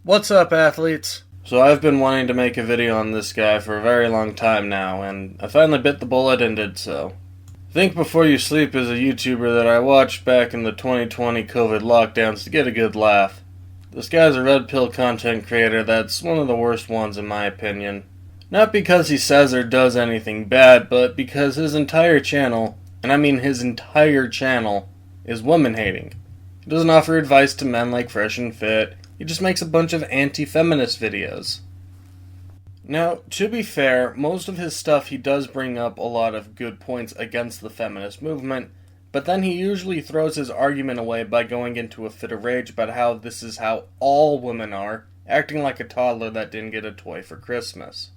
What's up, athletes? So I've been wanting to make a video on this guy for a very long time now, and I finally bit the bullet and did so. Think Before You Sleep is a YouTuber that I watched back in the 2020 COVID lockdowns to get a good laugh. This guy's a red pill content creator that's one of the worst ones in my opinion. Not because he says or does anything bad, but because his entire channel, and I mean his entire channel, is woman hating. He doesn't offer advice to men like Fresh and Fit. He just makes a bunch of anti-feminist videos. Now, to be fair, most of his stuff he does bring up a lot of good points against the feminist movement, but then he usually throws his argument away by going into a fit of rage about how this is how all women are, acting like a toddler that didn't get a toy for Christmas.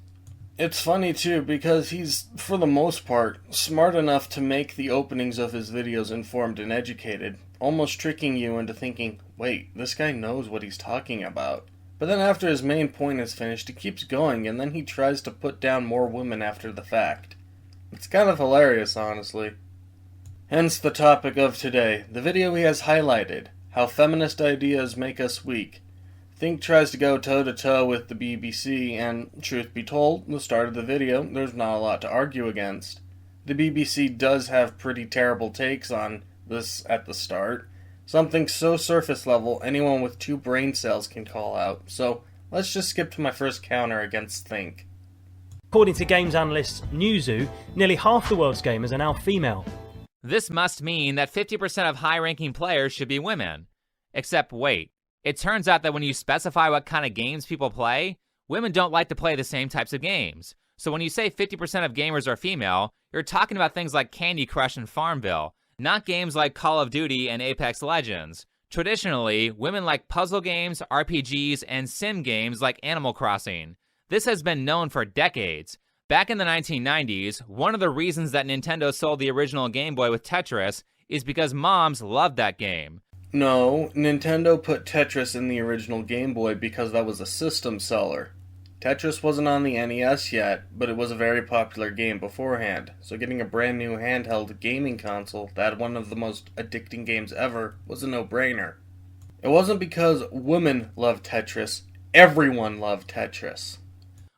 It's funny too, because he's, for the most part, smart enough to make the openings of his videos informed and educated, almost tricking you into thinking, wait, this guy knows what he's talking about. But then after his main point is finished, he keeps going, and then he tries to put down more women after the fact. It's kind of hilarious, honestly. Hence the topic of today, the video he has highlighted, how feminist ideas make us weak. Think tries to go toe-to-toe with the BBC, and, truth be told, the start of the video, there's not a lot to argue against. The BBC does have pretty terrible takes on this at the start, something so surface level anyone with 2 brain cells can call out, so let's just skip to my first counter against Think. According to games analyst Newzoo, nearly half the world's gamers are now female. This must mean that 50% of high-ranking players should be women. Except wait. It turns out that when you specify what kind of games people play, women don't like to play the same types of games. So when you say 50% of gamers are female, you're talking about things like Candy Crush and Farmville, not games like Call of Duty and Apex Legends. Traditionally, women like puzzle games, RPGs, and sim games like Animal Crossing. This has been known for decades. Back in the 1990s, one of the reasons that Nintendo sold the original Game Boy with Tetris is because moms loved that game. No, Nintendo put Tetris in the original Game Boy because that was a system seller. Tetris wasn't on the NES yet, but it was a very popular game beforehand, so getting a brand new handheld gaming console that had one of the most addicting games ever was a no-brainer. It wasn't because women loved Tetris, everyone loved Tetris.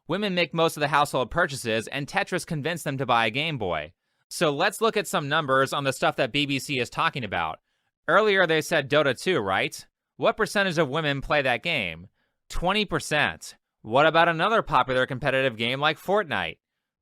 Women make most of the household purchases, and Tetris convinced them to buy a Game Boy. So let's look at some numbers on the stuff that BBC is talking about. Earlier they said Dota 2, right? What percentage of women play that game? 20%. What about another popular competitive game like Fortnite?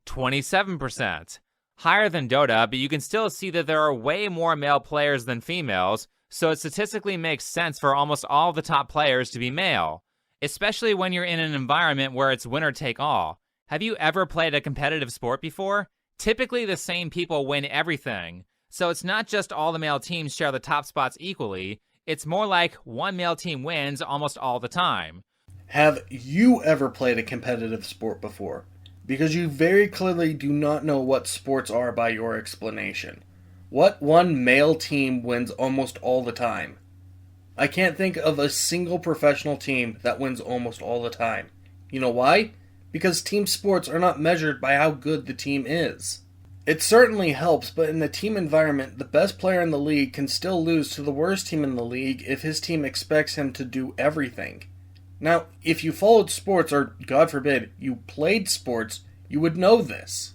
27%. Higher than Dota, but you can still see that there are way more male players than females, so it statistically makes sense for almost all the top players to be male. Especially when you're in an environment where it's winner take all. Have you ever played a competitive sport before? Typically the same people win everything. So it's not just all the male teams share the top spots equally, it's more like one male team wins almost all the time. Have you ever played a competitive sport before? Because you very clearly do not know what sports are by your explanation. What one male team wins almost all the time? I can't think of a single professional team that wins almost all the time. You know why? Because team sports are not measured by how good the team is. It certainly helps, but in a team environment, the best player in the league can still lose to the worst team in the league if his team expects him to do everything. Now, if you followed sports, or God forbid, you played sports, you would know this.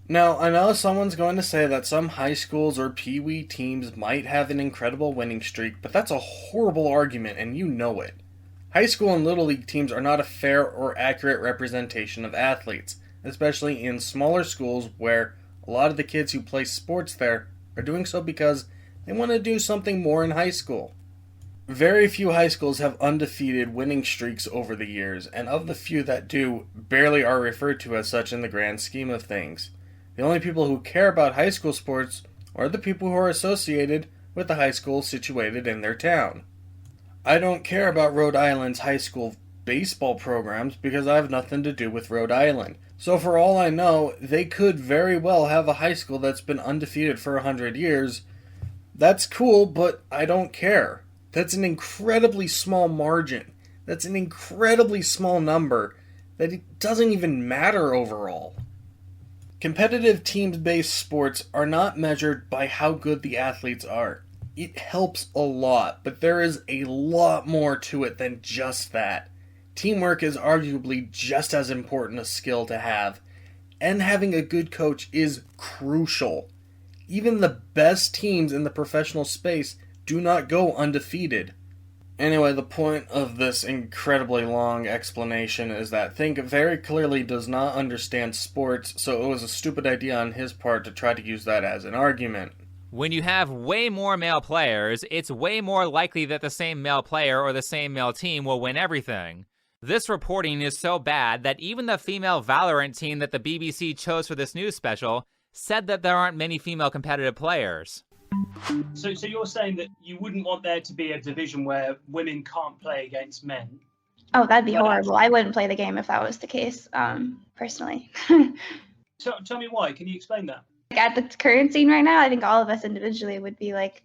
Now, I know someone's going to say that some high schools or pee-wee teams might have an incredible winning streak, but that's a horrible argument, and you know it. High school and little league teams are not a fair or accurate representation of athletes, especially in smaller schools where a lot of the kids who play sports there are doing so because they want to do something more in high school. Very few high schools have undefeated winning streaks over the years, and of the few that do, barely are referred to as such in the grand scheme of things. The only people who care about high school sports are the people who are associated with the high school situated in their town. I don't care about Rhode Island's high school baseball programs because I have nothing to do with Rhode Island. So for all I know, they could very well have a high school that's been undefeated for 100 years. That's cool, but I don't care. That's an incredibly small margin. That's an incredibly small number that it doesn't even matter overall. Competitive team-based sports are not measured by how good the athletes are. It helps a lot, but there is a lot more to it than just that. Teamwork is arguably just as important a skill to have, and having a good coach is crucial. Even the best teams in the professional space do not go undefeated. Anyway, the point of this incredibly long explanation is that Think very clearly does not understand sports, so it was a stupid idea on his part to try to use that as an argument. When you have way more male players, it's way more likely that the same male player or the same male team will win everything. This reporting is so bad that even the female Valorant team that the BBC chose for this news special said that there aren't many female competitive players. So you're saying that you wouldn't want there to be a division where women can't play against men? Oh, that'd be horrible. I wouldn't play the game if that was the case, personally. Tell me why. Can you explain that? At the current scene right now, I think all of us individually would be like,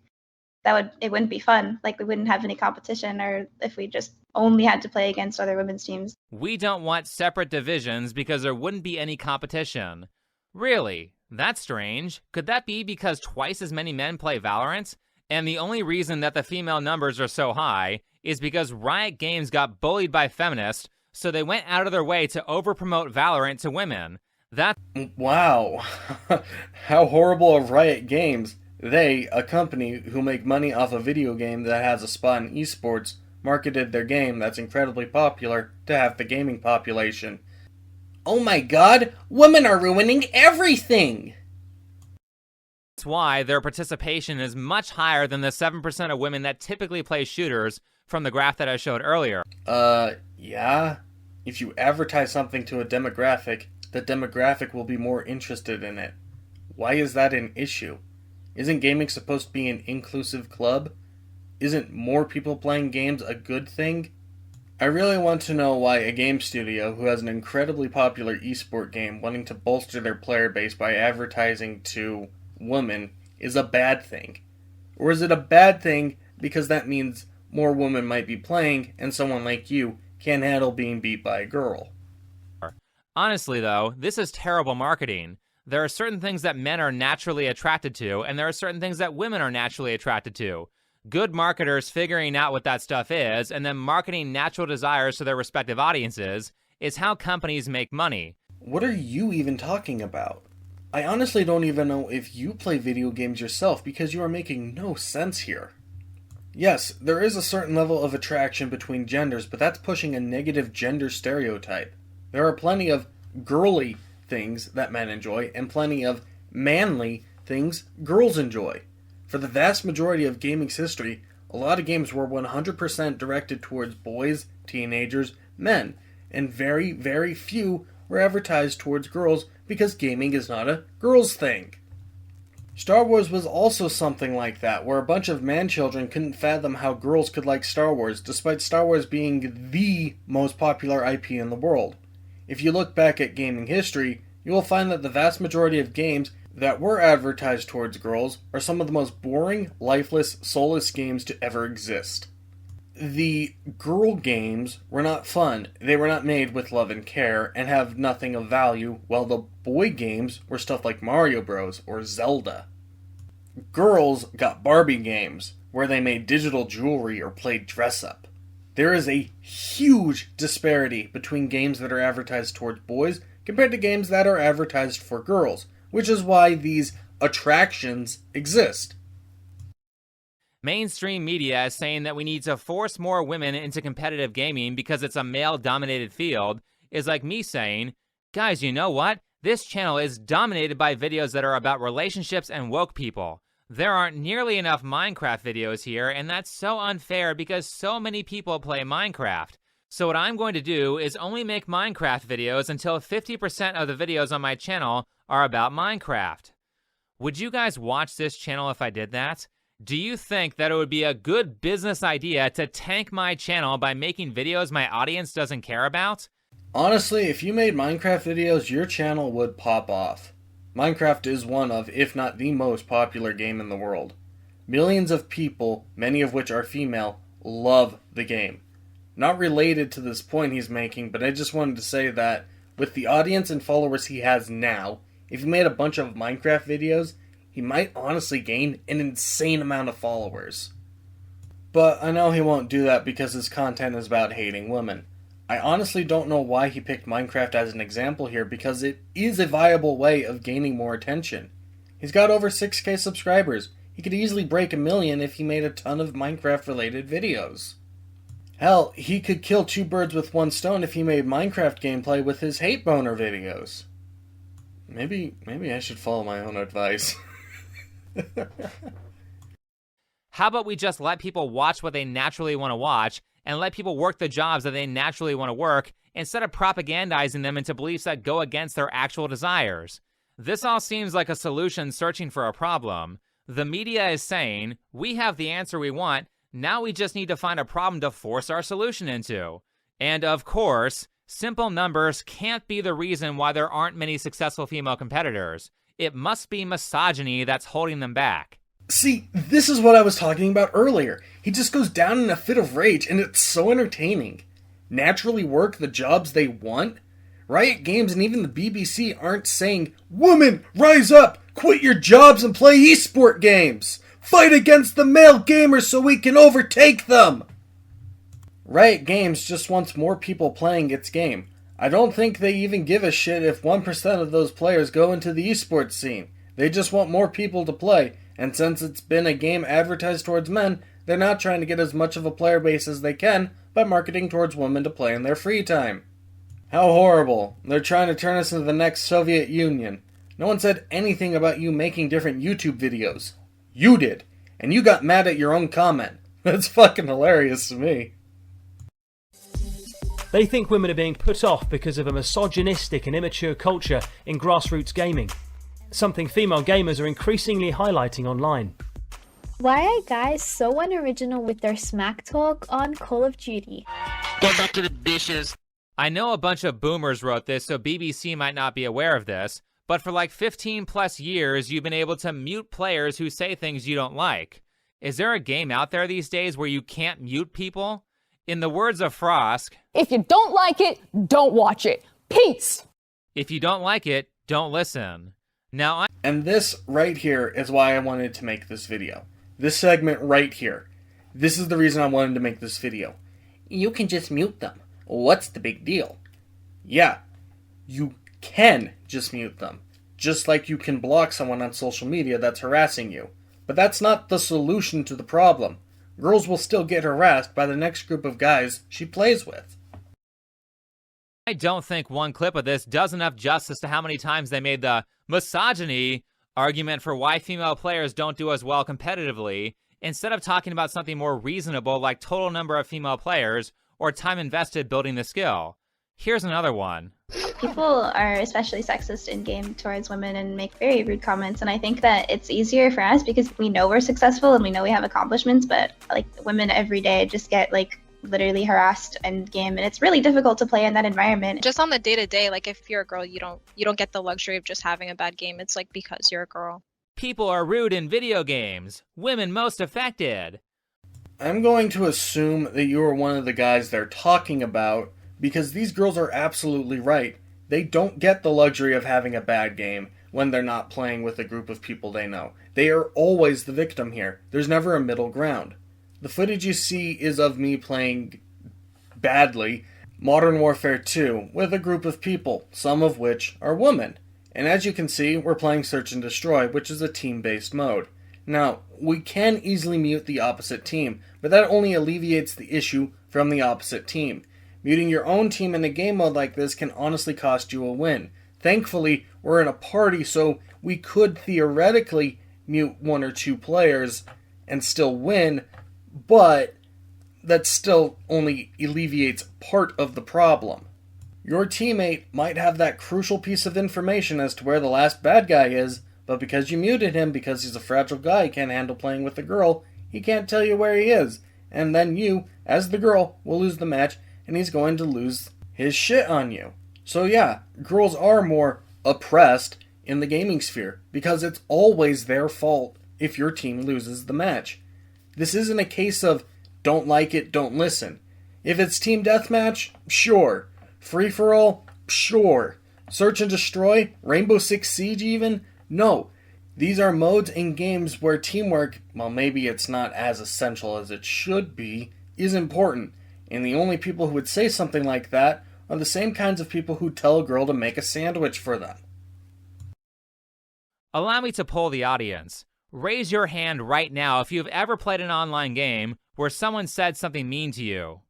it wouldn't be fun. Like, we wouldn't have any competition, or if we just only had to play against other women's teams. We don't want separate divisions because there wouldn't be any competition. Really? That's strange. Could that be because twice as many men play Valorant? And the only reason that the female numbers are so high is because Riot Games got bullied by feminists, so they went out of their way to overpromote Valorant to women. Wow. How horrible of Riot Games. They, a company who make money off a video game that has a spot in esports, marketed their game that's incredibly popular to half the gaming population. Oh my god, women are ruining everything! That's why their participation is much higher than the 7% of women that typically play shooters from the graph that I showed earlier. Yeah? If you advertise something to a demographic, the demographic will be more interested in it. Why is that an issue? Isn't gaming supposed to be an inclusive club? Isn't more people playing games a good thing? I really want to know why a game studio who has an incredibly popular esport game wanting to bolster their player base by advertising to women is a bad thing. Or is it a bad thing because that means more women might be playing and someone like you can't handle being beat by a girl? Honestly though, this is terrible marketing. There are certain things that men are naturally attracted to, and there are certain things that women are naturally attracted to. Good marketers figuring out what that stuff is, and then marketing natural desires to their respective audiences, is how companies make money. What are you even talking about? I honestly don't even know if you play video games yourself because you are making no sense here. Yes, there is a certain level of attraction between genders, but that's pushing a negative gender stereotype. There are plenty of girly things that men enjoy, and plenty of manly things girls enjoy. For the vast majority of gaming's history, a lot of games were 100% directed towards boys, teenagers, men, and very, very few were advertised towards girls because gaming is not a girls' thing. Star Wars was also something like that, where a bunch of man-children couldn't fathom how girls could like Star Wars, despite Star Wars being the most popular IP in the world. If you look back at gaming history, you will find that the vast majority of games that were advertised towards girls are some of the most boring, lifeless, soulless games to ever exist. The girl games were not fun, they were not made with love and care, and have nothing of value, while the boy games were stuff like Mario Bros. Or Zelda. Girls got Barbie games, where they made digital jewelry or played dress-up. There is a huge disparity between games that are advertised towards boys compared to games that are advertised for girls, which is why these attractions exist. Mainstream media is saying that we need to force more women into competitive gaming because it's a male-dominated field, is like me saying, guys, you know what? This channel is dominated by videos that are about relationships and woke people. There aren't nearly enough Minecraft videos here, and that's so unfair because so many people play Minecraft. So what I'm going to do is only make Minecraft videos until 50% of the videos on my channel are about Minecraft. Would you guys watch this channel if I did that? Do you think that it would be a good business idea to tank my channel by making videos my audience doesn't care about? Honestly, if you made Minecraft videos, your channel would pop off. Minecraft is one of, if not the most popular game in the world. Millions of people, many of which are female, love the game. Not related to this point he's making, but I just wanted to say that with the audience and followers he has now, if he made a bunch of Minecraft videos, he might honestly gain an insane amount of followers. But I know he won't do that because his content is about hating women. I honestly don't know why he picked Minecraft as an example here, because it is a viable way of gaining more attention. He's got over 6K subscribers. He could easily break 1 million if he made a ton of Minecraft-related videos. Hell, he could kill 2 birds with 1 stone if he made Minecraft gameplay with his hate boner videos. Maybe I should follow my own advice. How about we just let people watch what they naturally want to watch and let people work the jobs that they naturally want to work instead of propagandizing them into beliefs that go against their actual desires? This all seems like a solution searching for a problem. The media is saying, we have the answer we want, now we just need to find a problem to force our solution into. And of course, simple numbers can't be the reason why there aren't many successful female competitors. It must be misogyny that's holding them back. See, this is what I was talking about earlier. He just goes down in a fit of rage, and it's so entertaining. Naturally work the jobs they want? Riot Games and even the BBC aren't saying, "Women, rise up! Quit your jobs and play esport games! Fight against the male gamers so we can overtake them!" Riot Games just wants more people playing its game. I don't think they even give a shit if 1% of those players go into the esports scene. They just want more people to play, and since it's been a game advertised towards men, they're not trying to get as much of a player base as they can by marketing towards women to play in their free time. How horrible. They're trying to turn us into the next Soviet Union. No one said anything about you making different YouTube videos. You did. And you got mad at your own comment. That's fucking hilarious to me. They think women are being put off because of a misogynistic and immature culture in grassroots gaming. Something female gamers are increasingly highlighting online. Why are guys so unoriginal with their smack talk on Call of Duty? Get back to the dishes. I know a bunch of boomers wrote this, so BBC might not be aware of this, but for like 15 plus years, you've been able to mute players who say things you don't like. Is there a game out there these days where you can't mute people? In the words of Frosk, if you don't like it, don't watch it. Peace! If you don't like it, don't listen. Now, And this right here is why I wanted to make this video. This segment right here. This is the reason I wanted to make this video. You can just mute them. What's the big deal? Yeah, you can just mute them. Just like you can block someone on social media that's harassing you. But that's not the solution to the problem. Girls will still get harassed by the next group of guys she plays with. I don't think one clip of this does enough justice to how many times they made the misogyny argument for why female players don't do as well competitively, instead of talking about something more reasonable like total number of female players or time invested building the skill. Here's another one. People are especially sexist in game towards women and make very rude comments, and I think that it's easier for us because we know we're successful and we know we have accomplishments, but like women every day just get like literally harassed in game, and it's really difficult to play in that environment. Just on the day-to-day, like if you're a girl, you don't get the luxury of just having a bad game. It's like because you're a girl. People are rude in video games. Women most affected. I'm going to assume that you are one of the guys they're talking about, because these girls are absolutely right. They don't get the luxury of having a bad game when they're not playing with a group of people they know. They are always the victim here. There's never a middle ground. The footage you see is of me playing badly Modern Warfare 2 with a group of people, some of which are women. And as you can see, we're playing Search and Destroy, which is a team-based mode. Now, we can easily mute the opposite team, but that only alleviates the issue from the opposite team. Muting your own team in a game mode like this can honestly cost you a win. Thankfully, we're in a party, so we could theoretically mute 1 or 2 players and still win, but that still only alleviates part of the problem. Your teammate might have that crucial piece of information as to where the last bad guy is, but because you muted him because he's a fragile guy, he can't handle playing with a girl, he can't tell you where he is. And then you, as the girl, will lose the match, and he's going to lose his shit on you. So yeah, girls are more oppressed in the gaming sphere, because it's always their fault if your team loses the match. This isn't a case of don't like it, don't listen. If it's team deathmatch, sure. Free-for-all, sure. Search and Destroy, Rainbow Six Siege even, no. These are modes in games where teamwork, well maybe it's not as essential as it should be, is important. And the only people who would say something like that are the same kinds of people who tell a girl to make a sandwich for them. Allow me to poll the audience. Raise your hand right now if you've ever played an online game where someone said something mean to you.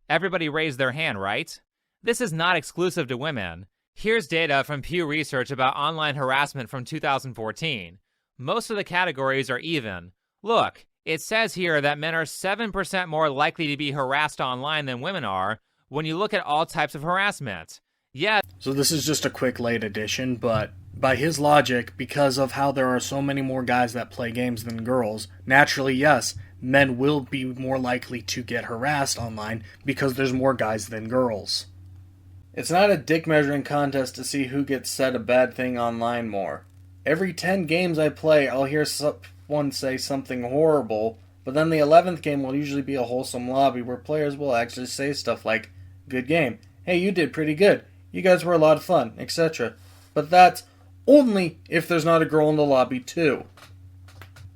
Everybody raised their hand, right? This is not exclusive to women. Here's data from Pew Research about online harassment from 2014. Most of the categories are even. Look, it says here that men are 7% more likely to be harassed online than women are when you look at all types of harassment. Yeah. So this is just a quick late addition, but by his logic, because of how there are so many more guys that play games than girls, naturally, yes, men will be more likely to get harassed online because there's more guys than girls. It's not a dick measuring contest to see who gets said a bad thing online more. Every 10 games I play, I'll hear someone say something horrible, but then the 11th game will usually be a wholesome lobby where players will actually say stuff like, "Good game. Hey, you did pretty good. You guys were a lot of fun," etc. But that's only if there's not a girl in the lobby too.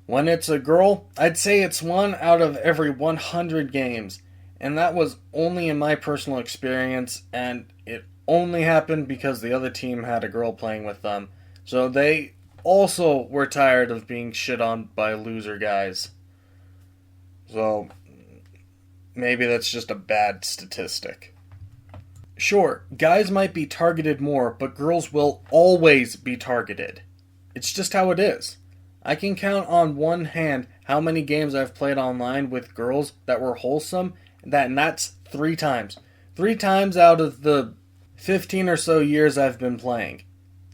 When it's a girl, I'd say it's 1 out of every 100 games, and that was only in my personal experience, and it only happened because the other team had a girl playing with them, so they also were tired of being shit on by loser guys. So maybe that's just a bad statistic. Sure, guys might be targeted more, but girls will always be targeted. It's just how it is. I can count on one hand how many games I've played online with girls that were wholesome, and that's 3 times. 3 times out of the 15 or so years I've been playing.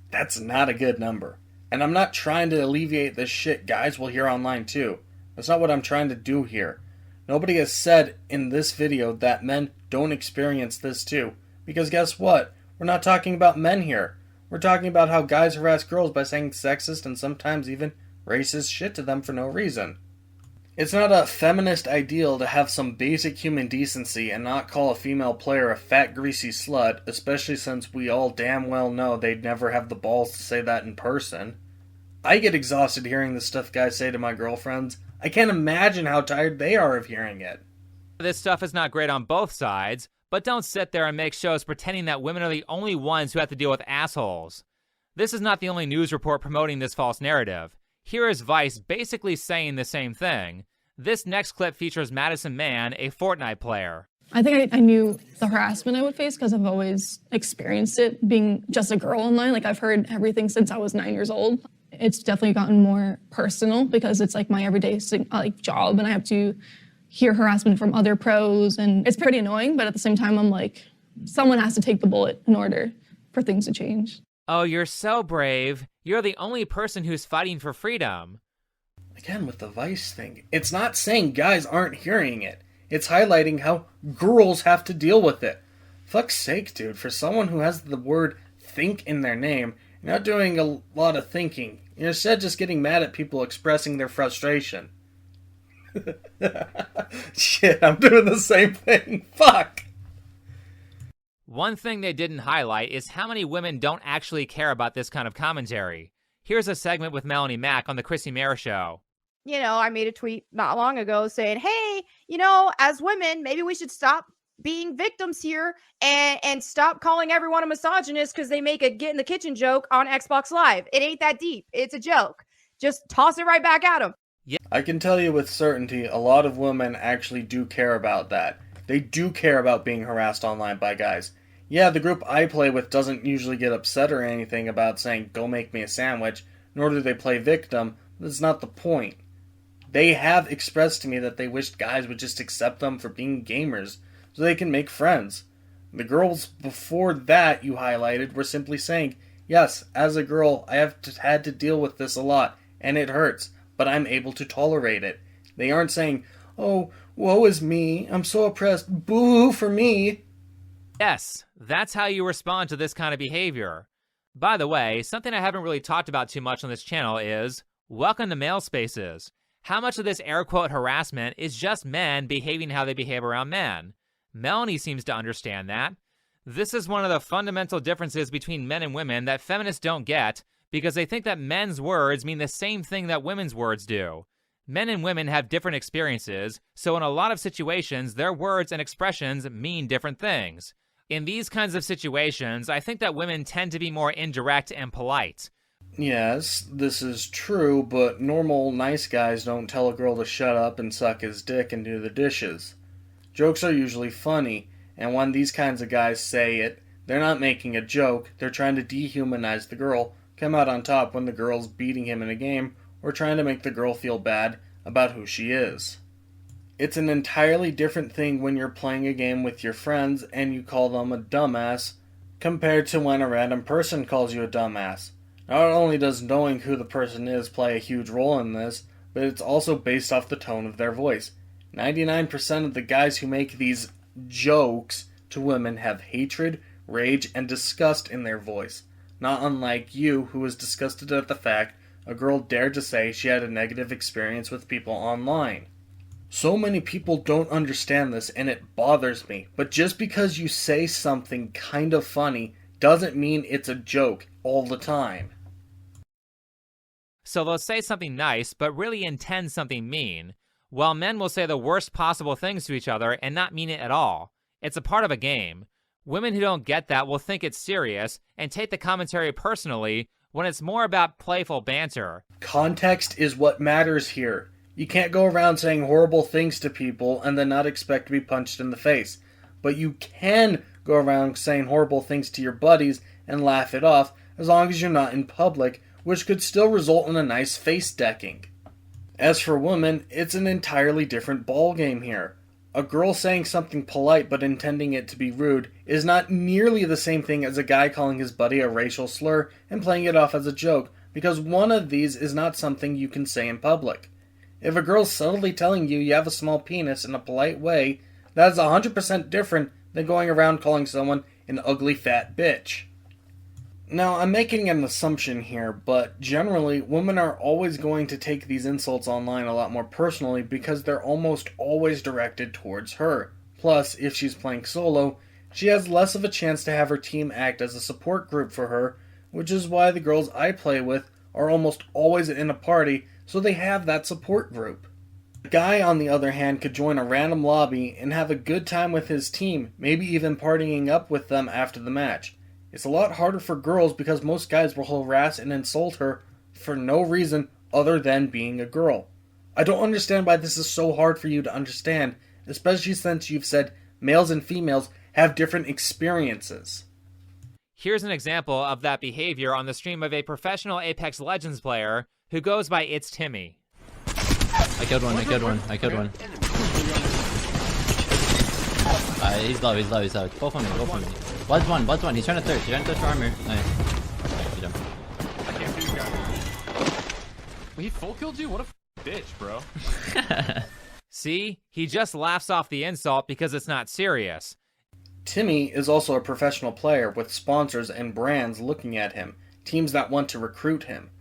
That's not a good number. And I'm not trying to alleviate the shit guys will hear online too. That's not what I'm trying to do here. Nobody has said in this video that men don't experience this too. Because guess what? We're not talking about men here. We're talking about how guys harass girls by saying sexist and sometimes even racist shit to them for no reason. It's not a feminist ideal to have some basic human decency and not call a female player a fat greasy slut, especially since we all damn well know they'd never have the balls to say that in person. I get exhausted hearing the stuff guys say to my girlfriends. I can't imagine how tired they are of hearing it. This stuff is not great on both sides, but don't sit there and make shows pretending that women are the only ones who have to deal with assholes. This is not the only news report promoting this false narrative. Here is Vice basically saying the same thing. This next clip features Madison Mann, a Fortnite player. I think I knew the harassment I would face because I've always experienced it being just a girl online. Like, I've heard everything since I was 9 years old. It's definitely gotten more personal because it's like my everyday job, and I have to hear harassment from other pros, and it's pretty annoying, but at the same time, I'm like, someone has to take the bullet in order for things to change. Oh, you're so brave. You're the only person who's fighting for freedom. Again, with the Vice thing, it's not saying guys aren't hearing it. It's highlighting how girls have to deal with it. Fuck's sake, dude, for someone who has the word think in their name, you're not doing a lot of thinking. You're instead just getting mad at people expressing their frustration. Shit, I'm doing the same thing. Fuck! One thing they didn't highlight is how many women don't actually care about this kind of commentary. Here's a segment with Melanie Mack on the Chrissy Mayer Show. You know, I made a tweet not long ago saying, hey, as women, maybe we should stop being victims here and stop calling everyone a misogynist because they make a get in the kitchen joke on Xbox Live. It ain't that deep. It's a joke. Just toss it right back at them. Yeah. I can tell you with certainty, a lot of women actually do care about that. They do care about being harassed online by guys. Yeah, the group I play with doesn't usually get upset or anything about saying, go make me a sandwich, nor do they play victim. That's not the point. They have expressed to me that they wished guys would just accept them for being gamers, so they can make friends. The girls before that you highlighted were simply saying, yes, as a girl, I have had to deal with this a lot, and it hurts, but I'm able to tolerate it. They aren't saying, oh, woe is me, I'm so oppressed, boo for me. Yes, that's how you respond to this kind of behavior. By the way, something I haven't really talked about too much on this channel is, welcome to male spaces. How much of this air quote harassment is just men behaving how they behave around men? Melanie seems to understand that. This is one of the fundamental differences between men and women that feminists don't get because they think that men's words mean the same thing that women's words do. Men and women have different experiences, so in a lot of situations, their words and expressions mean different things. In these kinds of situations, I think that women tend to be more indirect and polite. Yes, this is true, but normal nice guys don't tell a girl to shut up and suck his dick and do the dishes. Jokes are usually funny, and when these kinds of guys say it, they're not making a joke, they're trying to dehumanize the girl, come out on top when the girl's beating him in a game, or trying to make the girl feel bad about who she is. It's an entirely different thing when you're playing a game with your friends and you call them a dumbass, compared to when a random person calls you a dumbass. Not only does knowing who the person is play a huge role in this, but it's also based off the tone of their voice. 99% of the guys who make these jokes to women have hatred, rage, and disgust in their voice. Not unlike you, who was disgusted at the fact a girl dared to say she had a negative experience with people online. So many people don't understand this, and it bothers me. But just because you say something kind of funny doesn't mean it's a joke all the time. So they'll say something nice, but really intend something mean, while men will say the worst possible things to each other and not mean it at all. It's a part of a game. Women who don't get that will think it's serious and take the commentary personally when it's more about playful banter. Context is what matters here. You can't go around saying horrible things to people and then not expect to be punched in the face. But you can go around saying horrible things to your buddies and laugh it off as long as you're not in public, which could still result in a nice face decking. As for women, it's an entirely different ballgame here. A girl saying something polite but intending it to be rude is not nearly the same thing as a guy calling his buddy a racial slur and playing it off as a joke, because one of these is not something you can say in public. If a girl's subtly telling you have a small penis in a polite way, that is 100% different than going around calling someone an ugly fat bitch. Now, I'm making an assumption here, but generally, women are always going to take these insults online a lot more personally because they're almost always directed towards her. Plus, if she's playing solo, she has less of a chance to have her team act as a support group for her, which is why the girls I play with are almost always in a party, so they have that support group. A guy, on the other hand, could join a random lobby and have a good time with his team, maybe even partying up with them after the match. It's a lot harder for girls because most guys will harass and insult her for no reason other than being a girl. I don't understand why this is so hard for you to understand, especially since you've said males and females have different experiences. Here's an example of that behavior on the stream of a professional Apex Legends player who goes by It's Timmy. I killed one. He's low. Both on me. Bud's one. He's trying to thirst for armor. Nice. Get him. I can't do guys. He full killed you? What a bitch, bro. See? He just laughs off the insult because it's not serious. Timmy is also a professional player with sponsors and brands looking at him, teams that want to recruit him.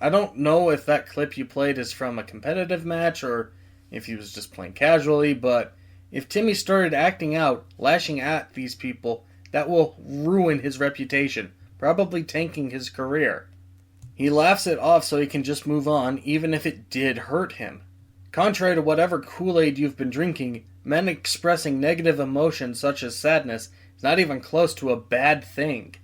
I don't know if that clip you played is from a competitive match or if he was just playing casually, but if Timmy started acting out, lashing at these people, that will ruin his reputation, probably tanking his career. He laughs it off so he can just move on, even if it did hurt him. Contrary to whatever Kool-Aid you've been drinking, men expressing negative emotions such as sadness is not even close to a bad thing.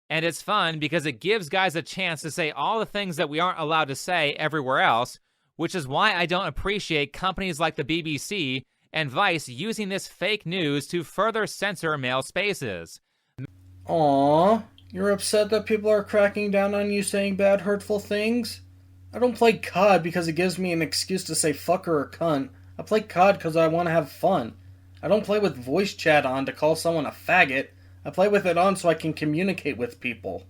And it's fun because it gives guys a chance to say all the things that we aren't allowed to say everywhere else, which is why I don't appreciate companies like the BBC and Vice using this fake news to further censor male spaces. Aww, you're upset that people are cracking down on you saying bad, hurtful things? I don't play COD because it gives me an excuse to say fucker or cunt. I play COD because I want to have fun. I don't play with voice chat on to call someone a faggot. I play with it on so I can communicate with people.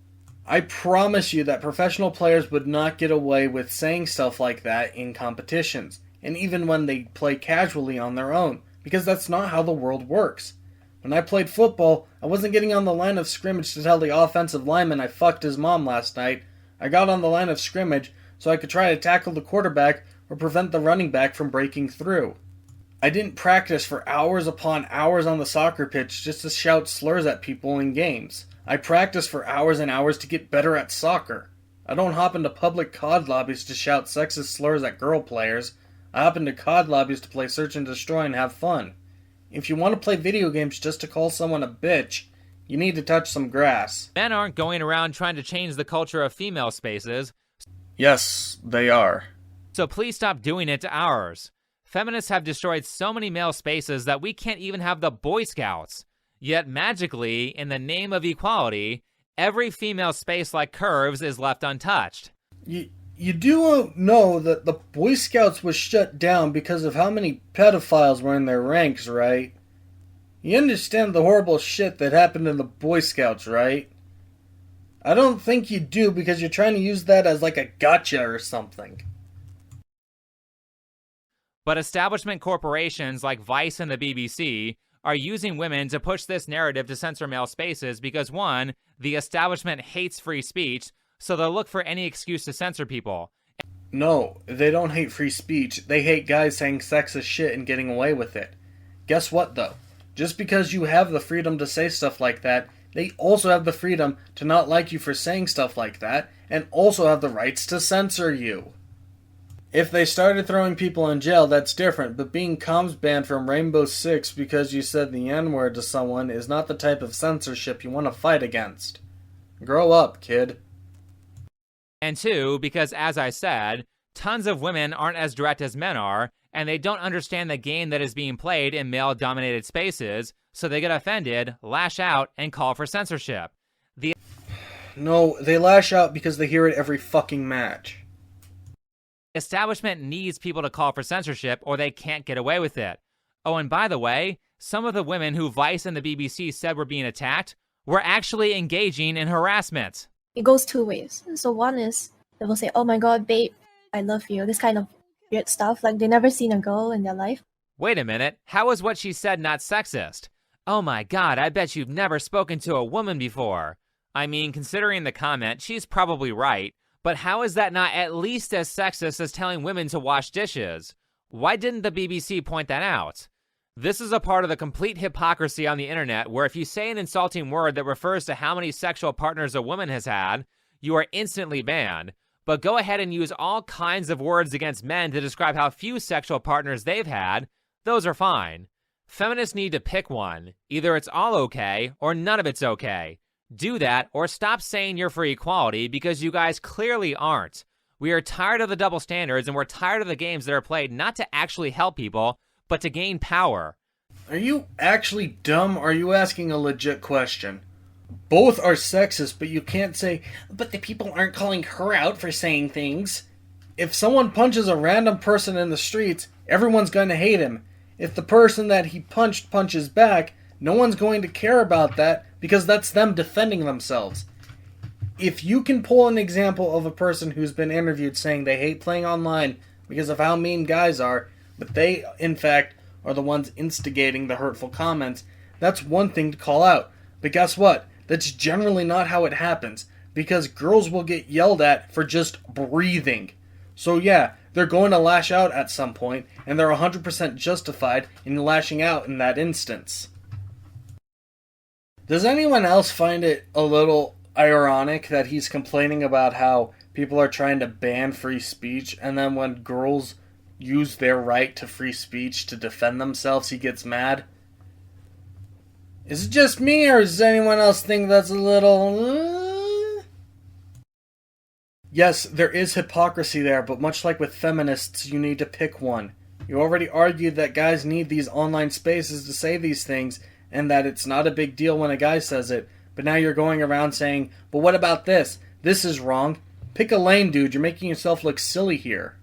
I promise you that professional players would not get away with saying stuff like that in competitions, and even when they play casually on their own, because that's not how the world works. When I played football, I wasn't getting on the line of scrimmage to tell the offensive lineman I fucked his mom last night. I got on the line of scrimmage so I could try to tackle the quarterback or prevent the running back from breaking through. I didn't practice for hours upon hours on the soccer pitch just to shout slurs at people in games. I practiced for hours and hours to get better at soccer. I don't hop into public COD lobbies to shout sexist slurs at girl players. I hop into COD lobbies to play Search and Destroy and have fun. If you want to play video games just to call someone a bitch, you need to touch some grass. Men aren't going around trying to change the culture of female spaces. Yes, they are. So please stop doing it to ours. Feminists have destroyed so many male spaces that we can't even have the Boy Scouts. Yet magically, in the name of equality, every female space like Curves is left untouched. You do know that the Boy Scouts was shut down because of how many pedophiles were in their ranks, right? You understand the horrible shit that happened in the Boy Scouts, right? I don't think you do because you're trying to use that as like a gotcha or something. But establishment corporations like Vice and the BBC are using women to push this narrative to censor male spaces because, one, the establishment hates free speech, so they'll look for any excuse to censor people. No, they don't hate free speech. They hate guys saying sexist shit and getting away with it. Guess what, though? Just because you have the freedom to say stuff like that, they also have the freedom to not like you for saying stuff like that, and also have the rights to censor you. If they started throwing people in jail, that's different, but being comms banned from Rainbow Six because you said the N-word to someone is not the type of censorship you want to fight against. Grow up, kid. And two, because as I said, tons of women aren't as direct as men are, and they don't understand the game that is being played in male-dominated spaces, so they get offended, lash out, and call for censorship. No, they lash out because they hear it every fucking match. Establishment needs people to call for censorship or they can't get away with it. Oh, and by the way, some of the women who Vice and the BBC said were being attacked were actually engaging in harassment. It goes two ways. So one is they will say, "Oh my god, babe, I love you." This kind of weird stuff. Like they never seen a girl in their life. Wait a minute, how is what she said not sexist? Oh my god, I bet you've never spoken to a woman before. I mean, considering the comment, she's probably right. But how is that not at least as sexist as telling women to wash dishes? Why didn't the BBC point that out? This is a part of the complete hypocrisy on the internet where if you say an insulting word that refers to how many sexual partners a woman has had, you are instantly banned. But go ahead and use all kinds of words against men to describe how few sexual partners they've had. Those are fine. Feminists need to pick one. Either it's all okay or none of it's okay. Do that or stop saying you're for equality because you guys clearly aren't. We are tired of the double standards and we're tired of the games that are played not to actually help people, but to gain power. Are you actually dumb or are you asking a legit question? Both are sexist, but you can't say, "But the people aren't calling her out for saying things." If someone punches a random person in the streets, everyone's going to hate him. If the person that he punched punches back, no one's going to care about that because that's them defending themselves. If you can pull an example of a person who's been interviewed saying they hate playing online because of how mean guys are, but they, in fact, are the ones instigating the hurtful comments, that's one thing to call out. But guess what? That's generally not how it happens, because girls will get yelled at for just breathing. So yeah, they're going to lash out at some point, and they're 100% justified in lashing out in that instance. Does anyone else find it a little ironic that he's complaining about how people are trying to ban free speech, and then when girls use their right to free speech to defend themselves, he gets mad? Is it just me, or does anyone else think that's a little... Yes, there is hypocrisy there, but much like with feminists, you need to pick one. You already argued that guys need these online spaces to say these things, and that it's not a big deal when a guy says it, but now you're going around saying, "But what about this? This is wrong." Pick a lane, dude. You're making yourself look silly here.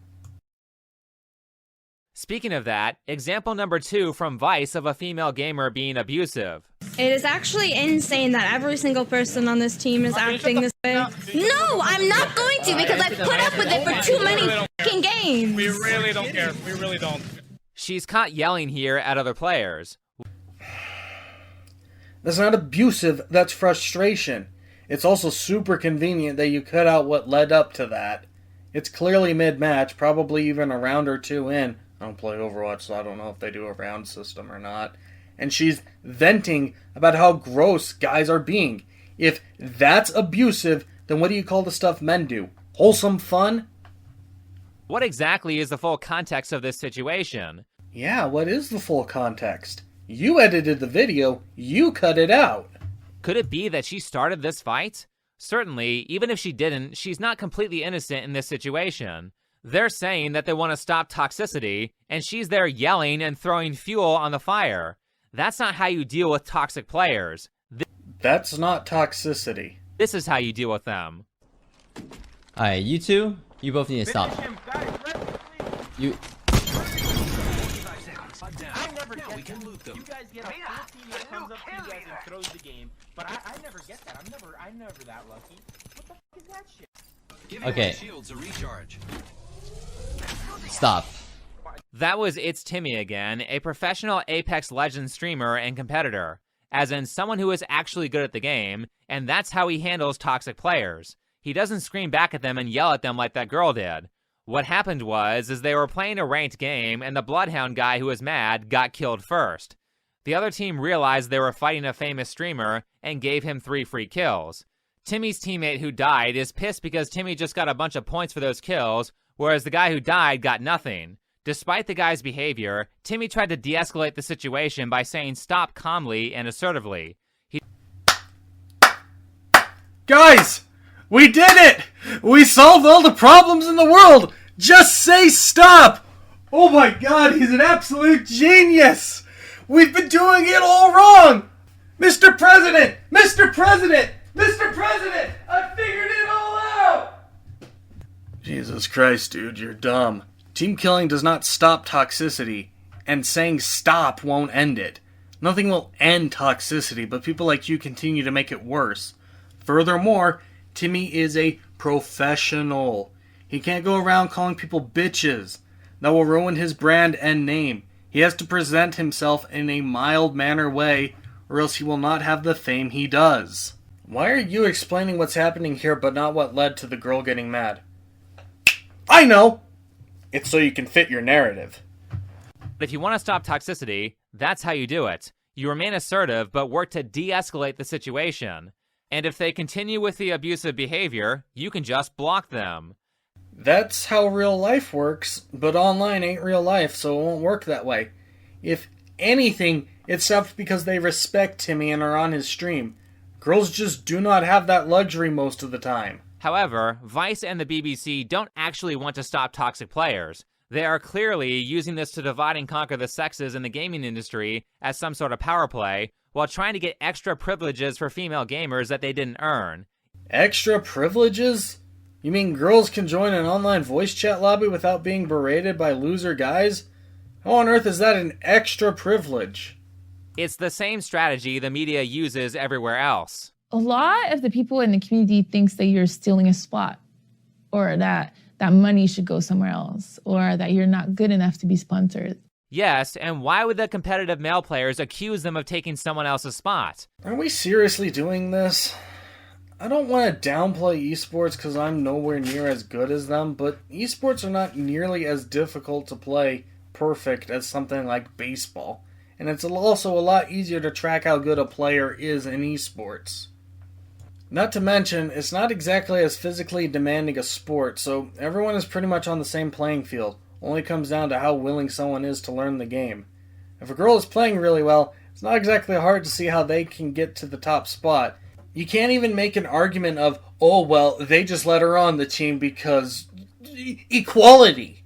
Speaking of that, example number 2 from Vice of a female gamer being abusive. It is actually insane that every single person on this team is acting this way. No, I'm not going to because I've put up with it for too many fucking games. We really don't care. We really don't. She's caught yelling here at other players. That's not abusive, that's frustration. It's also super convenient that you cut out what led up to that. It's clearly mid-match, probably even a round or two in. I don't play Overwatch, so I don't know if they do a round system or not. And she's venting about how gross guys are being. If that's abusive, then what do you call the stuff men do? Wholesome fun? What exactly is the full context of this situation? Yeah, what is the full context? You edited the video, you cut it out. Could it be that she started this fight? Certainly, even if she didn't, she's not completely innocent in this situation. They're saying that they want to stop toxicity, and she's there yelling and throwing fuel on the fire. That's not how you deal with toxic players. That's not toxicity. This is how you deal with them. Alright, you two, you both need to stop. You... I never get we can loot them. You guys get a 14 that comes up to you guys and throws the game, but I never get that. I'm never that lucky. What the fuck is that shit? Okay. Shields a recharge. Stop. That was It's Timmy again, a professional Apex Legends streamer and competitor, as in someone who is actually good at the game, and that's how he handles toxic players. He doesn't scream back at them and yell at them like that girl did. What happened was they were playing a ranked game, and the Bloodhound guy who was mad got killed first. The other team realized they were fighting a famous streamer and gave him 3 free kills. Timmy's teammate who died is pissed because Timmy just got a bunch of points for those kills, whereas the guy who died got nothing. Despite the guy's behavior, Timmy tried to de-escalate the situation by saying stop calmly and assertively. Guys! We did it! We solved all the problems in the world! Just say stop! Oh my god, he's an absolute genius! We've been doing it all wrong! Mr. President! Mr. President! Mr. President! I figured it all out! Jesus Christ, dude, you're dumb. Team killing does not stop toxicity, and saying stop won't end it. Nothing will end toxicity, but people like you continue to make it worse. Furthermore, Timmy is a professional. He can't go around calling people bitches. That will ruin his brand and name. He has to present himself in a mild manner way, or else he will not have the fame he does. Why are you explaining what's happening here but not what led to the girl getting mad? I know! It's so you can fit your narrative. But if you want to stop toxicity, that's how you do it. You remain assertive, but work to de-escalate the situation. And if they continue with the abusive behavior, you can just block them. That's how real life works, but online ain't real life, so it won't work that way. If anything, it stopped because they respect Timmy and are on his stream. Girls just do not have that luxury most of the time. However, Vice and the BBC don't actually want to stop toxic players. They are clearly using this to divide and conquer the sexes in the gaming industry as some sort of power play, while trying to get extra privileges for female gamers that they didn't earn. Extra privileges? You mean girls can join an online voice chat lobby without being berated by loser guys? How on earth is that an extra privilege? It's the same strategy the media uses everywhere else. A lot of the people in the community thinks that you're stealing a spot, or that money should go somewhere else, or that you're not good enough to be sponsored. Yes, and why would the competitive male players accuse them of taking someone else's spot? Are we seriously doing this? I don't want to downplay esports because I'm nowhere near as good as them, but esports are not nearly as difficult to play perfect as something like baseball. And it's also a lot easier to track how good a player is in esports. Not to mention, it's not exactly as physically demanding a sport, so everyone is pretty much on the same playing field. Only comes down to how willing someone is to learn the game. If a girl is playing really well, it's not exactly hard to see how they can get to the top spot. You can't even make an argument of, oh well, they just let her on the team because equality.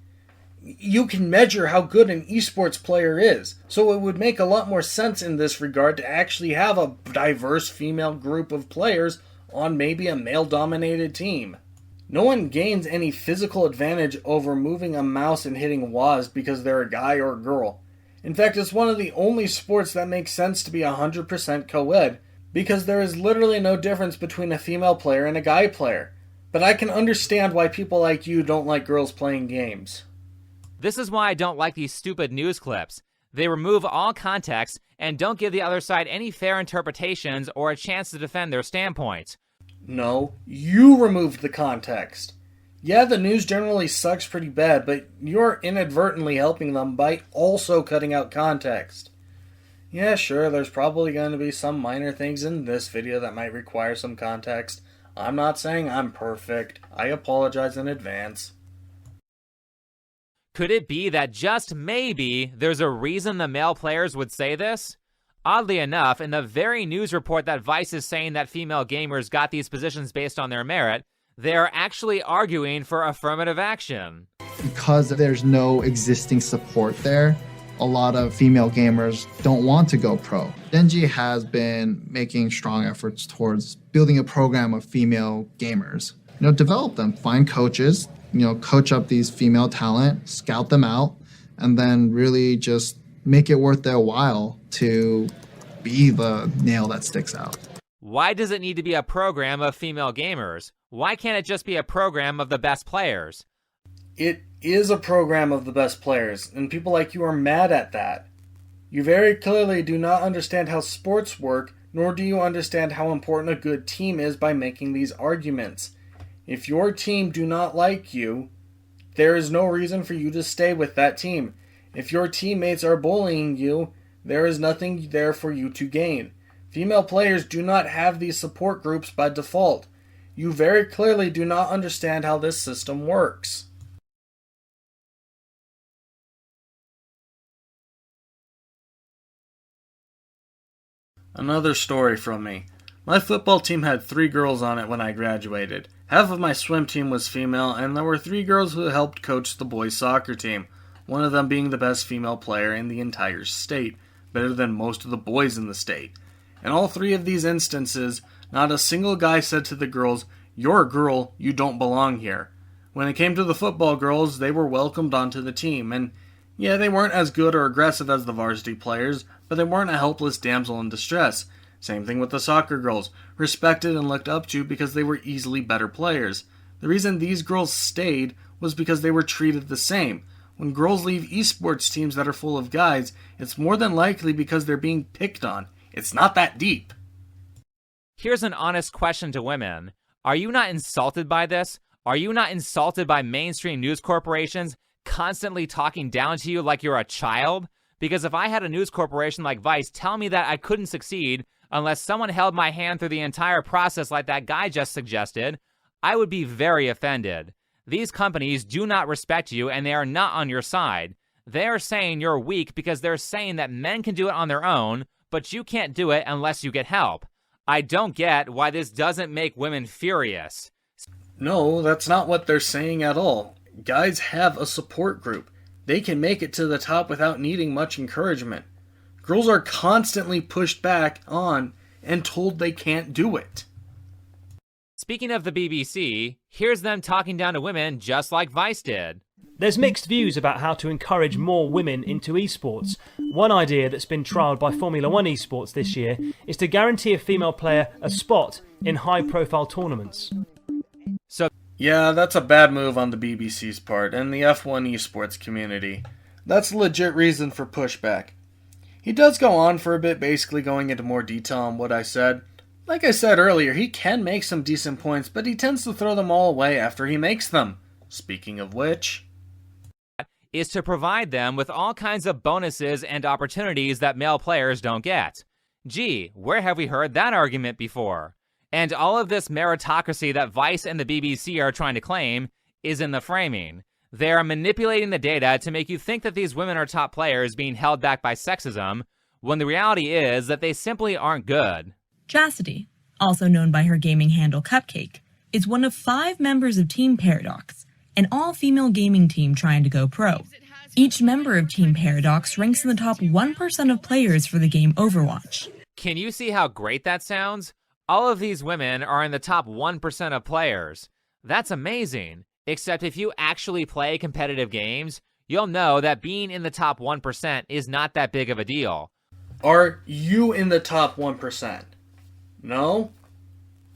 You can measure how good an esports player is, so it would make a lot more sense in this regard to actually have a diverse female group of players on maybe a male-dominated team. No one gains any physical advantage over moving a mouse and hitting WASD because they're a guy or a girl. In fact, it's one of the only sports that makes sense to be 100% co-ed, because there is literally no difference between a female player and a guy player. But I can understand why people like you don't like girls playing games. This is why I don't like these stupid news clips. They remove all context and don't give the other side any fair interpretations or a chance to defend their standpoint. No, you removed the context. Yeah, the news generally sucks pretty bad, but you're inadvertently helping them by also cutting out context. Yeah, sure, there's probably going to be some minor things in this video that might require some context. I'm not saying I'm perfect. I apologize in advance. Could it be that just maybe there's a reason the male players would say this? Oddly enough, in the very news report that Vice is saying that female gamers got these positions based on their merit, they are actually arguing for affirmative action. Because there's no existing support there, a lot of female gamers don't want to go pro. Gen.G has been making strong efforts towards building a program of female gamers. Develop them, find coaches, coach up these female talent, scout them out, and then really just make it worth their while to be the nail that sticks out. Why does it need to be a program of female gamers? Why can't it just be a program of the best players? It is a program of the best players, and people like you are mad at that. You very clearly do not understand how sports work, nor do you understand how important a good team is by making these arguments. If your team do not like you, there is no reason for you to stay with that team. If your teammates are bullying you, there is nothing there for you to gain. Female players do not have these support groups by default. You very clearly do not understand how this system works. Another story from me. My football team had 3 girls on it when I graduated. Half of my swim team was female, and there were 3 girls who helped coach the boys' soccer team, one of them being the best female player in the entire state, better than most of the boys in the state. In all 3 of these instances, not a single guy said to the girls, "You're a girl, you don't belong here." When it came to the football girls, they were welcomed onto the team, and yeah, they weren't as good or aggressive as the varsity players, but they weren't a helpless damsel in distress. Same thing with the soccer girls, respected and looked up to because they were easily better players. The reason these girls stayed was because they were treated the same. When girls leave esports teams that are full of guys, it's more than likely because they're being picked on. It's not that deep. Here's an honest question to women. Are you not insulted by this? Are you not insulted by mainstream news corporations constantly talking down to you like you're a child? Because if I had a news corporation like Vice tell me that I couldn't succeed unless someone held my hand through the entire process like that guy just suggested, I would be very offended. These companies do not respect you and they are not on your side. They are saying you're weak because they're saying that men can do it on their own, but you can't do it unless you get help. I don't get why this doesn't make women furious. No, that's not what they're saying at all. Guys have a support group. They can make it to the top without needing much encouragement. Girls are constantly pushed back on and told they can't do it. Speaking of the BBC, here's them talking down to women just like Vice did. There's mixed views about how to encourage more women into esports. One idea that's been trialled by Formula 1 esports this year is to guarantee a female player a spot in high-profile tournaments. Yeah, that's a bad move on the BBC's part and the F1 esports community. That's a legit reason for pushback. He does go on for a bit, basically going into more detail on what I said. Like I said earlier, he can make some decent points, but he tends to throw them all away after he makes them. Speaking of which, is to provide them with all kinds of bonuses and opportunities that male players don't get. Gee, where have we heard that argument before? And all of this meritocracy that Vice and the BBC are trying to claim is in the framing. They are manipulating the data to make you think that these women are top players being held back by sexism, when the reality is that they simply aren't good. Chastity, also known by her gaming handle Cupcake, is one of 5 members of Team Paradox, an all-female gaming team trying to go pro. Each member of Team Paradox ranks in the top 1% of players for the game Overwatch. Can you see how great that sounds? All of these women are in the top 1% of players. That's amazing. Except if you actually play competitive games, you'll know that being in the top 1% is not that big of a deal. are you in the top 1%? No?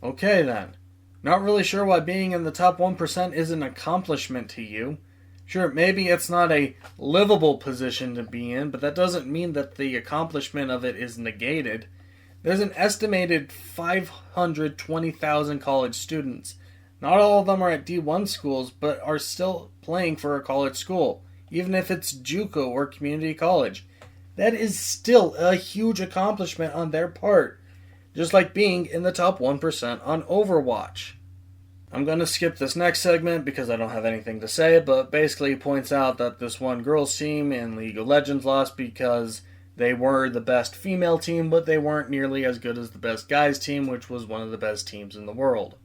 Okay then. Not really sure why being in the top 1% is an accomplishment to you. Sure, maybe it's not a livable position to be in, but that doesn't mean that the accomplishment of it is negated. There's an estimated 520,000 college students. Not all of them are at D1 schools, but are still playing for a college school, even if it's JUCO or community college. That is still a huge accomplishment on their part. just like being in the top 1% on Overwatch. I'm going to skip this next segment because I don't have anything to say, but basically he points out that this one girls team in League of Legends lost because they were the best female team, but they weren't nearly as good as the best guys team, which was one of the best teams in the world.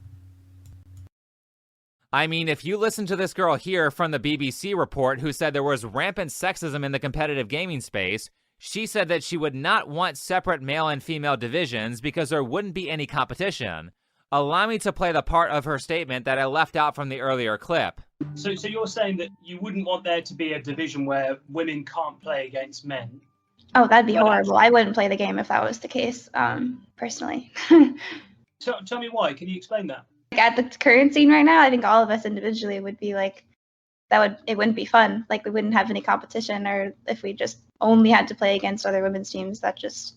I mean, if you listen to this girl here from the BBC report who said there was rampant sexism in the competitive gaming space, she said that she would not want separate male and female divisions because there wouldn't be any competition. Allow me to play the part of her statement that I left out from the earlier clip. So you're saying that you wouldn't want there to be a division where women can't play against men? Oh, that'd be horrible. I wouldn't play the game if that was the case, personally. Tell me why. Can you explain that? At the current scene right now, I think all of us individually would be like, it wouldn't be fun. Like, we wouldn't have any competition, or if we just only had to play against other women's teams, that just,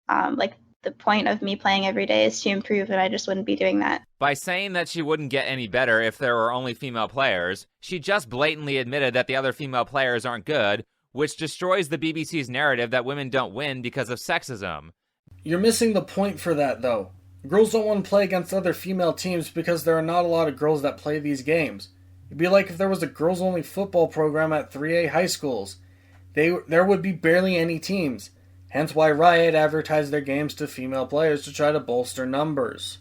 like, the point of me playing every day is to improve, and I just wouldn't be doing that. By saying that she wouldn't get any better if there were only female players, she just blatantly admitted that the other female players aren't good, which destroys the BBC's narrative that women don't win because of sexism. You're missing the point for that, though. Girls don't want to play against other female teams because there are not a lot of girls that play these games. It'd be like if there was a girls-only football program at 3A high schools. There would be barely any teams. Hence why Riot advertised their games to female players to try to bolster numbers.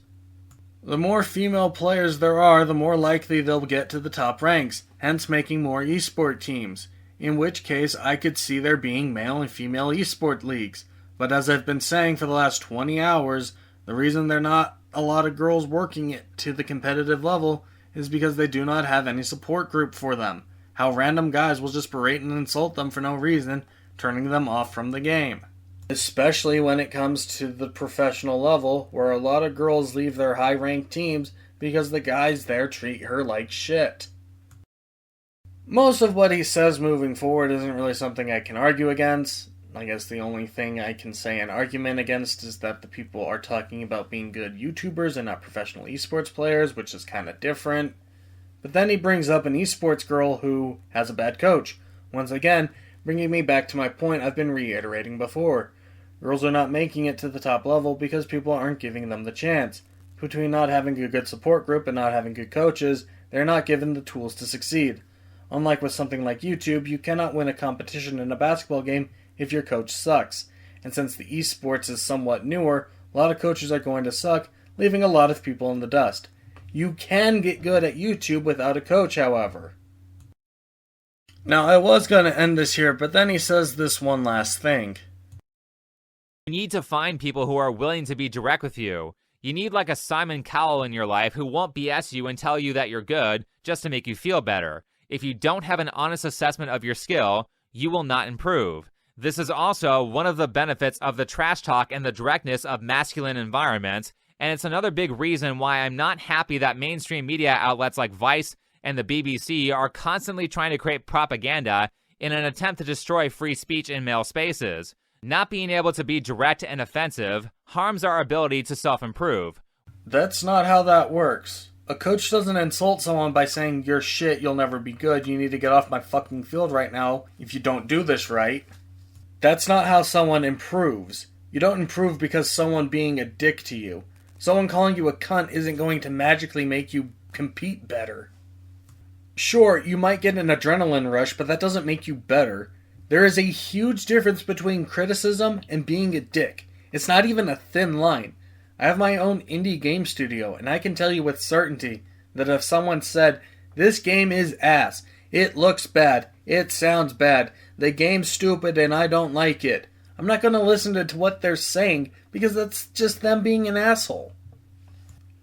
The more female players there are, the more likely they'll get to the top ranks, hence making more esport teams. In which case, I could see there being male and female esport leagues. But as I've been saying for the last 20 hours, the reason there are not a lot of girls working it to the competitive level is because they do not have any support group for them. How random guys will just berate and insult them for no reason, turning them off from the game. Especially when it comes to the professional level, where a lot of girls leave their high-ranked teams because the guys there treat her like shit. Most of what he says moving forward isn't really something I can argue against. I guess the only thing I can say an argument against is that the people are talking about being good YouTubers and not professional esports players, which is kind of different. But then he brings up an esports girl who has a bad coach. Once again, bringing me back to my point I've been reiterating before. Girls are not making it to the top level because people aren't giving them the chance. Between not having a good support group and not having good coaches, they're not given the tools to succeed. Unlike with something like YouTube, you cannot win a competition in a basketball game if your coach sucks. And since the esports is somewhat newer, a lot of coaches are going to suck, leaving a lot of people in the dust. You can get good at YouTube without a coach, however. Now, I was going to end this here, but then he says this one last thing. You need to find people who are willing to be direct with you. You need like a Simon Cowell in your life who won't BS you and tell you that you're good just to make you feel better. If you don't have an honest assessment of your skill, you will not improve. This is also one of the benefits of the trash talk and the directness of masculine environments, and it's another big reason why I'm not happy that mainstream media outlets like Vice and the BBC are constantly trying to create propaganda in an attempt to destroy free speech in male spaces. Not being able to be direct and offensive harms our ability to self-improve. That's not how that works. A coach doesn't insult someone by saying, "You're shit, you'll never be good, you need to get off my fucking field right now if you don't do this right." That's not how someone improves. You don't improve because someone being a dick to you. Someone calling you a cunt isn't going to magically make you compete better. Sure, you might get an adrenaline rush, but that doesn't make you better. There is a huge difference between criticism and being a dick. It's not even a thin line. I have my own indie game studio, and I can tell you with certainty that if someone said, "This game is ass, it looks bad, it sounds bad, the game's stupid and I don't like it," I'm not going to listen to what they're saying because that's just them being an asshole.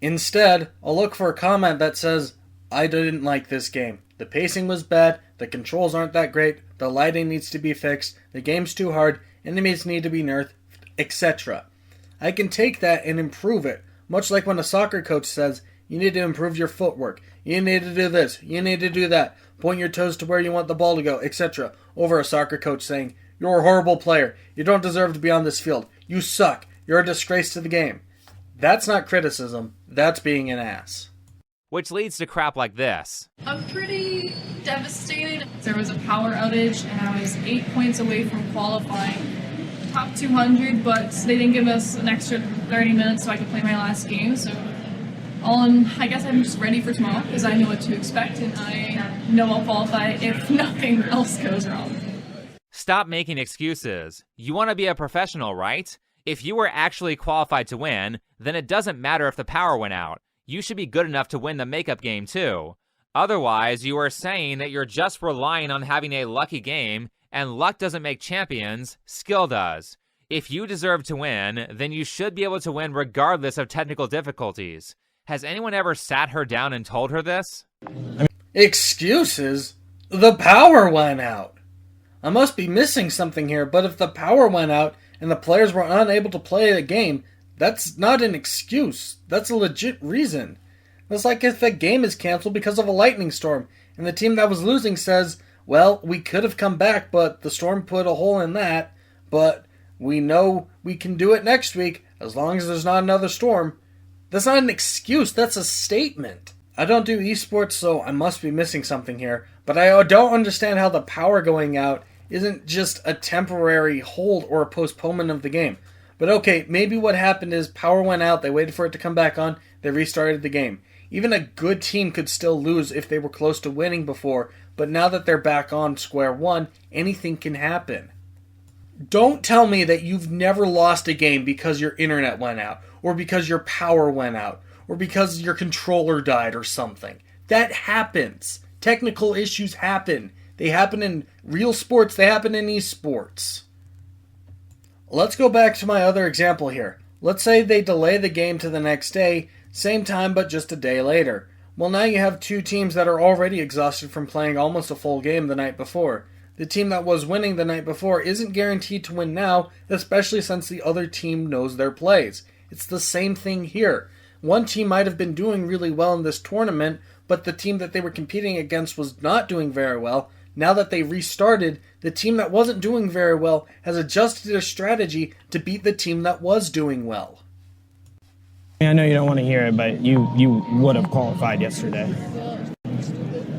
Instead, I'll look for a comment that says, "I didn't like this game. The pacing was bad, the controls aren't that great, the lighting needs to be fixed, the game's too hard, enemies need to be nerfed, etc." I can take that and improve it, much like when a soccer coach says, "You need to improve your footwork, you need to do this, you need to do that, point your toes to where you want the ball to go, etc." over a soccer coach saying, "You're a horrible player, you don't deserve to be on this field, you suck, you're a disgrace to the game." That's not criticism, that's being an ass. Which leads to crap like this. I'm pretty devastated. There was a power outage and I was 8 points away from qualifying. top 200, but they didn't give us an extra 30 minutes so I could play my last game. So all in, I guess I'm just ready for tomorrow because I know what to expect and I know I'll qualify if nothing else goes wrong. Stop making excuses. You want to be a professional, right? If you were actually qualified to win, then it doesn't matter if the power went out. You should be good enough to win the makeup game too. Otherwise, you are saying that you're just relying on having a lucky game, and luck doesn't make champions, skill does. If you deserve to win, then you should be able to win regardless of technical difficulties. Has anyone ever sat her down and told her this? Excuses? The power went out. I must be missing something here, but if the power went out and the players were unable to play the game, that's not an excuse. That's a legit reason. It's like if a game is canceled because of a lightning storm, and the team that was losing says, well, we could have come back, but the storm put a hole in that, but we know we can do it next week as long as there's not another storm. That's not an excuse, that's a statement. I don't do esports, so I must be missing something here, but I don't understand how the power going out isn't just a temporary hold or a postponement of the game. But okay, maybe what happened is power went out, they waited for it to come back on, they restarted the game. Even a good team could still lose if they were close to winning before, but now that they're back on square one, anything can happen. Don't tell me that you've never lost a game because your internet went out, or because your power went out, or because your controller died or something. That happens. Technical issues happen. They happen in real sports, they happen in esports. Let's go back to my other example here. Let's say they delay the game to the next day, same time but just a day later. Well, now you have two teams that are already exhausted from playing almost a full game the night before. The team that was winning the night before isn't guaranteed to win now, especially since the other team knows their plays. It's the same thing here. One team might have been doing really well in this tournament, but the team that they were competing against was not doing very well. Now that they restarted, the team that wasn't doing very well has adjusted their strategy to beat the team that was doing well. I know you don't want to hear it, but you would have qualified yesterday.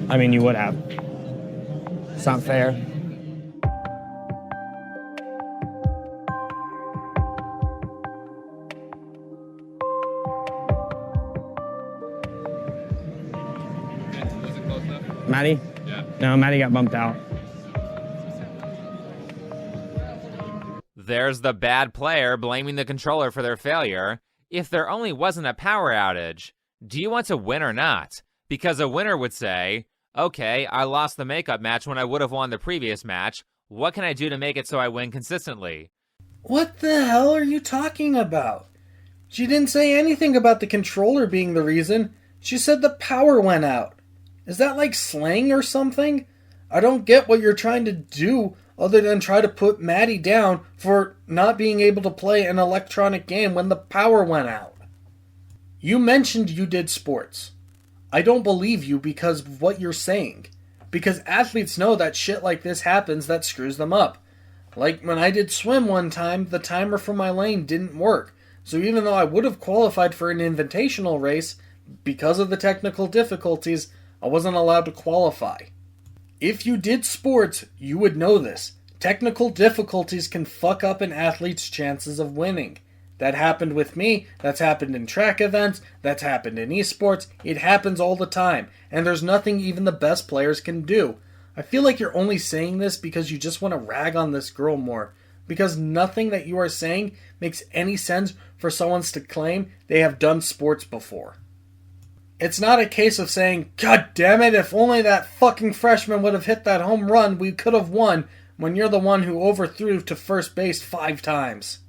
I mean, you would have. It's not fair. Maddie? Yeah. No, Maddie got bumped out. There's the bad player blaming the controller for their failure. If there only wasn't a power outage, do you want to win or not? Because a winner would say, okay, I lost the makeup match when I would have won the previous match. What can I do to make it so I win consistently? What the hell are you talking about? She didn't say anything about the controller being the reason. She said the power went out. Is that like slang or something? I don't get what you're trying to do other than try to put Maddie down for not being able to play an electronic game when the power went out. You mentioned you did sports. I don't believe you because of what you're saying. Because athletes know that shit like this happens that screws them up. Like when I did swim one time, the timer for my lane didn't work. So even though I would have qualified for an invitational race, because of the technical difficulties, I wasn't allowed to qualify. If you did sports, you would know this. Technical difficulties can fuck up an athlete's chances of winning. That happened with me, that's happened in track events, that's happened in esports, it happens all the time, and there's nothing even the best players can do. I feel like you're only saying this because you just want to rag on this girl more, because nothing that you are saying makes any sense for someone to claim they have done sports before. It's not a case of saying, God damn it, if only that fucking freshman would have hit that home run, we could have won, when you're the one who overthrew to first base 5 times.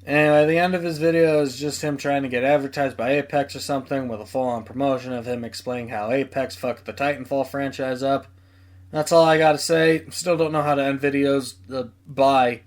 Anyway, the end of his video is just him trying to get advertised by Apex or something with a full-on promotion of him explaining how Apex fucked the Titanfall franchise up. That's all I gotta say. Still don't know how to end videos. Bye.